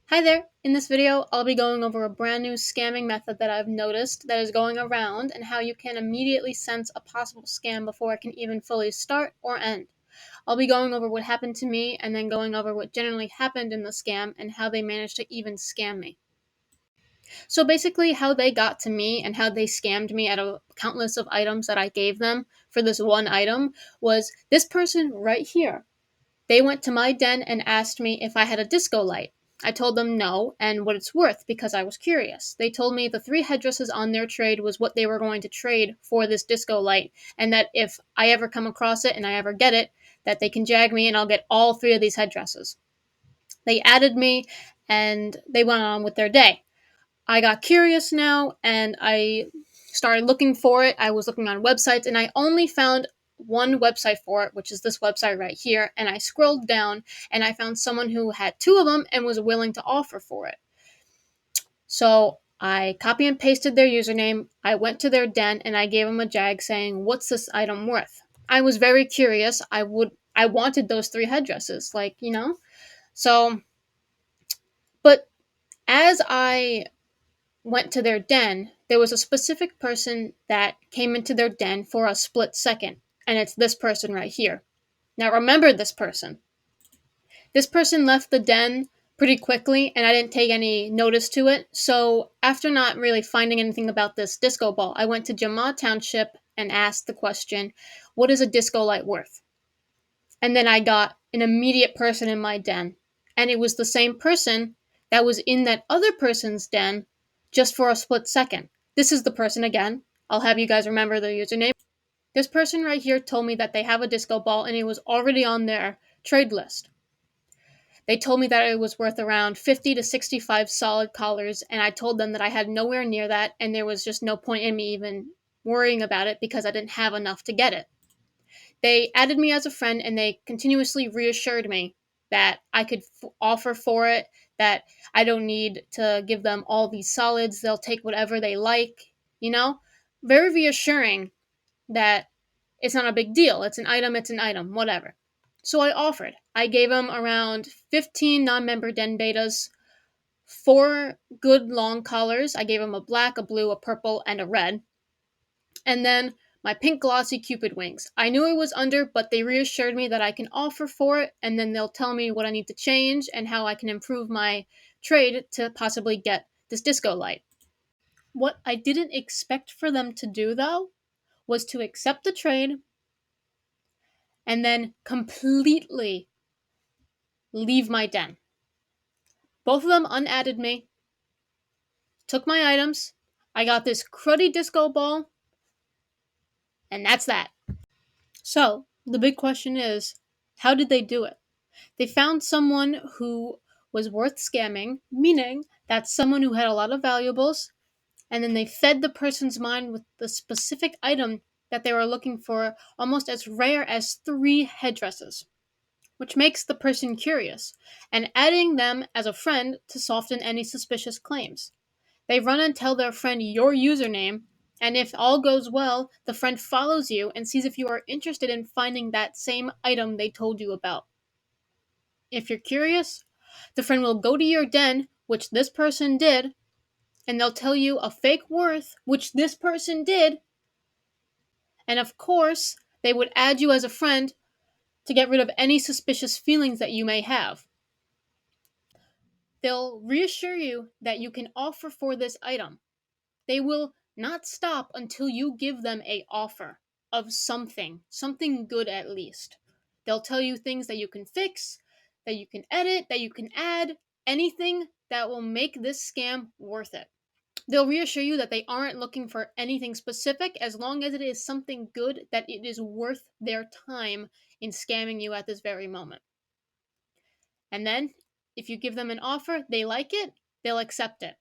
Hi there! In this video, I'll be going over a brand new scamming method that I've noticed that is going around and how you can immediately sense a possible scam before it can even fully start or end. I'll be going over what happened to me and then going over what generally happened in the scam and how they managed to even scam me. So basically, how they got to me and how they scammed me out of countless of items that I gave them for this one item was this person right here. They went to my den and asked me if I had a disco light. I told them no and what it's worth because I was curious. They told me the three headdresses on their trade was what they were going to trade for this disco light, and that if I ever come across it and I ever get it, that they can jag me and I'll get all three of these headdresses. They added me and they went on with their day. I got curious now and I started looking for it. I was looking on websites and I only found one website for it, which is this website right here. And I scrolled down and I found someone who had two of them and was willing to offer for it. So I copy and pasted their username. I went to their den and I gave them a jag saying, "What's this item worth?" I was very curious. I wanted those three headdresses, So, but as I went to their den, there was a specific person that came into their den for a split second, and it's this person right here. Now remember this person. This person left the den pretty quickly, and I didn't take any notice to it. So after not really finding anything about this disco ball, I went to Jama Township and asked the question, "What is a disco light worth?" And then I got an immediate person in my den, and it was the same person that was in that other person's den just for a split second. This is the person again. I'll have you guys remember the username. This person right here told me that they have a disco ball and it was already on their trade list. They told me that it was worth around 50 to 65 solid collars, and I told them that I had nowhere near that and there was just no point in me even worrying about it because I didn't have enough to get it. They added me as a friend and they continuously reassured me that I could offer for it, that I don't need to give them all these solids. They'll take whatever they like, you know? Very reassuring that it's not a big deal. It's an item, whatever. So I offered. I gave them around 15 non member den betas, four good long collars. I gave them a black, a blue, a purple, and a red. And then my pink glossy cupid wings. I knew it was under, but they reassured me that I can offer for it, and then they'll tell me what I need to change and how I can improve my trade to possibly get this disco light. What I didn't expect for them to do, though, was to accept the trade and then completely leave my den. Both of them unadded me, took my items, I got this cruddy disco ball, and that's that. So, the big question is, how did they do it? They found someone who was worth scamming, meaning that's someone who had a lot of valuables, and then they fed the person's mind with the specific item that they were looking for, almost as rare as three headdresses, which makes the person curious, and adding them as a friend to soften any suspicious claims. They run and tell their friend your username, and if all goes well, the friend follows you and sees if you are interested in finding that same item they told you about. If you're curious, the friend will go to your den, which this person did, and they'll tell you a fake worth, which this person did, and of course, they would add you as a friend to get rid of any suspicious feelings that you may have. They'll reassure you that you can offer for this item. They will not stop until you give them a offer of something good at least. They'll tell you things that you can fix, that you can edit, that you can add, anything that will make this scam worth it. They'll reassure you that they aren't looking for anything specific as long as it is something good that it is worth their time in scamming you at this very moment. And then, if you give them an offer, they like it, they'll accept it.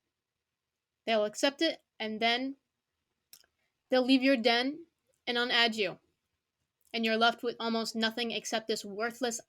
They'll accept it, and then they'll leave your den and unadd you. And you're left with almost nothing except this worthless